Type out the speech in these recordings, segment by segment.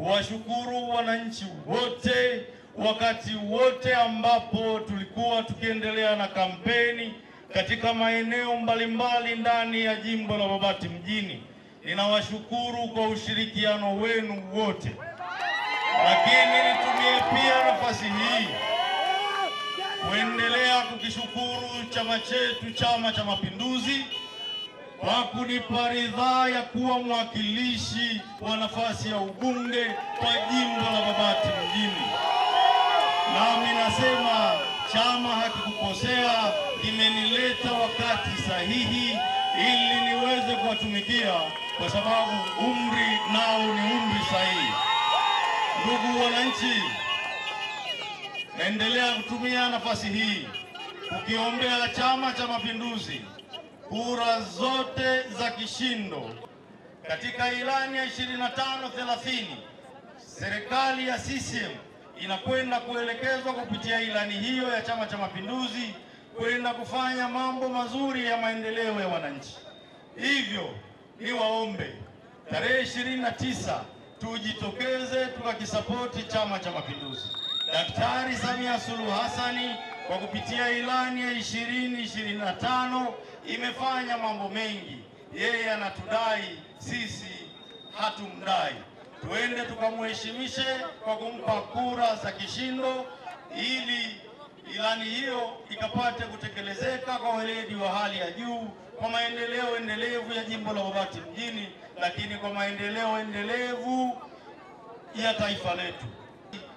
kuwashukuru wananchi wote wakati wote ambapo tulikuwa tukiendelea na kampeni katika maeneo mbalimbali ndani ya jimbo la Babati mjini. Ninawashukuru kwa ushirikiano wenu wote. Lakini nitumie pia nafasi hii kuendelea kukishukuru chama chetu, Chama cha Mapinduzi, kwa kunipa ridhaa ya kuwa mwakilishi wa nafasi ya ubunge kwa jimbo la Babati mjini. Nami nasema chama hakikukosea, kimenileta wakati sahihi ili niweze kuwatumikia, kwa sababu umri nao ni umri sahihi. Ndugu wananchi, naendelea kutumia nafasi hii kukiombea Chama cha Mapinduzi kura zote za kishindo. Katika ilani ya 25-30 serikali ya CCM inakwenda kuelekezwa kupitia ilani hiyo ya Chama cha Mapinduzi kwenda kufanya mambo mazuri ya maendeleo ya wananchi. Hivyo niwaombe tarehe 29 tujitokeze tukakisapoti Chama cha Mapinduzi. Daktari Samia Suluhu Hassan kwa kupitia ilani ya 2025 imefanya mambo mengi. Yeye anatudai, sisi hatumdai. Tuende tukamheshimishe kwa kumpa kura za kishindo ili ilani hiyo ikapate kutekelezeka kwa weledi wa hali ya juu, kwa maendeleo endelevu ya jimbo la Babati mjini, lakini kwa maendeleo endelevu ya taifa letu.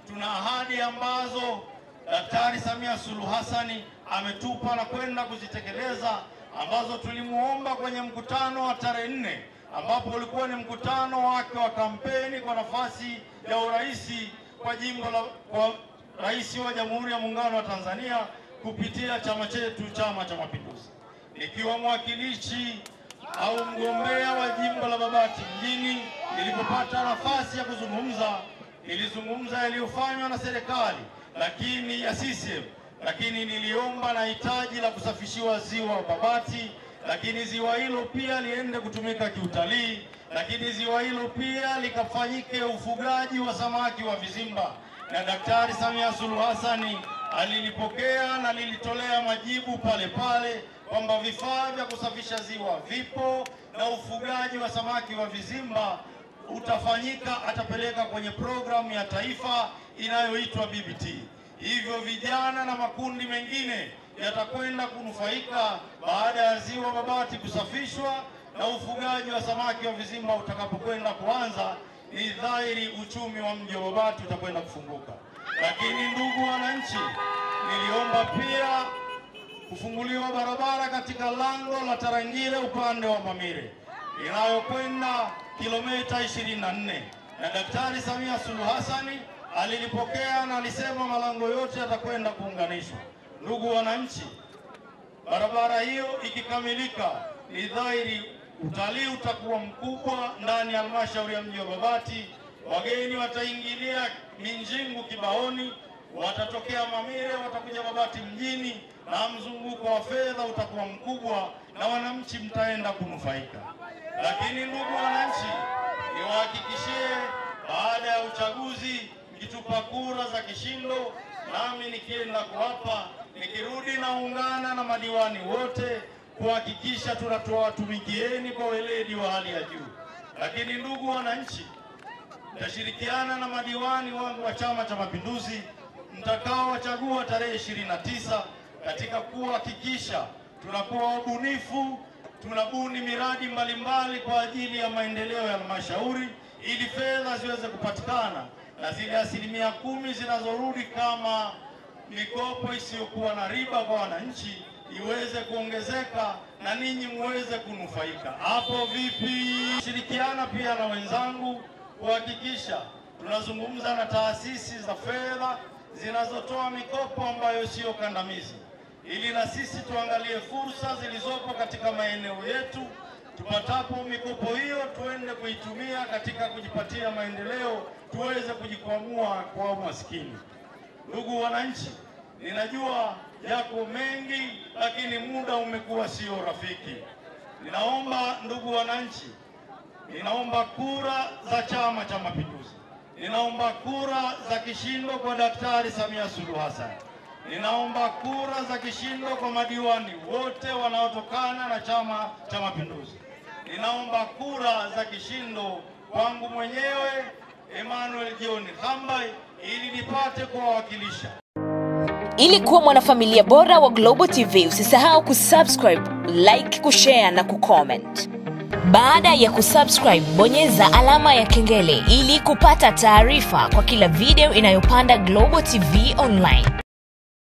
Tuna ahadi ambazo Daktari Samia Suluhu Hassan ametupa na kwenda kuzitekeleza, ambazo tulimuomba kwenye mkutano wa tarehe 4, ambapo ulikuwa ni mkutano wake wa kampeni kwa nafasi ya urais kwa jimbo la rais wa Jamhuri ya Muungano wa Tanzania kupitia chama chetu, Chama cha Mapinduzi. Nikiwa mwakilishi au mgombea wa jimbo la Babati mjini, nilipopata nafasi ya kuzungumza, nilizungumza yaliyofanywa na serikali lakini ya CCM, lakini niliomba na hitaji la kusafishiwa ziwa Babati, lakini ziwa hilo pia liende kutumika kiutalii, lakini ziwa hilo pia likafanyike ufugaji wa samaki wa vizimba. Na Daktari Samia Suluhu Hassan alilipokea na lilitolea majibu pale pale kwamba vifaa vya kusafisha ziwa vipo na ufugaji wa samaki wa vizimba utafanyika, atapeleka kwenye programu ya taifa inayoitwa BBT. Hivyo vijana na makundi mengine yatakwenda kunufaika baada ya ziwa Babati kusafishwa na ufugaji wa samaki wa vizimba utakapokwenda kuanza. Ni dhahiri uchumi wa mji wa Babati utakwenda kufunguka. Lakini ndugu wananchi, niliomba pia kufunguliwa barabara katika lango la Tarangire upande wa Mamire inayokwenda kilomita 24, na Daktari Samia Suluhu Hassan alilipokea na alisema malango yote yatakwenda kuunganishwa. Ndugu wananchi, barabara hiyo ikikamilika, ni dhahiri utalii utakuwa mkubwa ndani ya halmashauri ya mji wa Babati. Wageni wataingilia Minjingu Kibaoni, watatokea Mamire, watakuja Babati mjini, na mzunguko wa fedha utakuwa mkubwa na wananchi mtaenda kunufaika. Lakini ndugu wananchi, niwahakikishie baada ya uchaguzi mkitupa kura za kishindo, nami nikienda kuwapa, nikirudi naungana na madiwani wote kuhakikisha tunatumikieni kwa weledi wa hali ya juu. Lakini ndugu wananchi, nitashirikiana na madiwani wangu wa Chama cha Mapinduzi mtakao wachagua tarehe 29 katika kuhakikisha tunakuwa wabunifu, tunabuni miradi mbalimbali kwa ajili ya maendeleo ya halmashauri, ili fedha ziweze kupatikana na zile 10% zinazorudi kama mikopo isiyokuwa na riba kwa wananchi iweze kuongezeka na ninyi muweze kunufaika. Hapo vipi? Shirikiana pia na wenzangu kuhakikisha tunazungumza na taasisi za fedha zinazotoa mikopo ambayo sio kandamizi, ili na sisi tuangalie fursa zilizopo katika maeneo yetu. Tupatapo mikopo hiyo tuende kuitumia katika kujipatia maendeleo, tuweze kujikwamua kwa umaskini. Ndugu wananchi, ninajua yako mengi, lakini muda umekuwa sio rafiki. Ninaomba ndugu wananchi, ninaomba kura za Chama cha Mapinduzi. Ninaomba kura za kishindo kwa Daktari Samia Suluhu Hassan. Ninaomba kura za kishindo kwa madiwani wote wanaotokana na Chama cha Mapinduzi. Ninaomba kura za kishindo kwangu mwenyewe Emmanuel John Hambai ili nipate kuwawakilisha. Ili kuwa mwanafamilia bora wa Global TV, usisahau kusubscribe, like, kushare na kucomment. Baada ya kusubscribe, bonyeza alama ya kengele ili kupata taarifa kwa kila video inayopanda Global TV Online.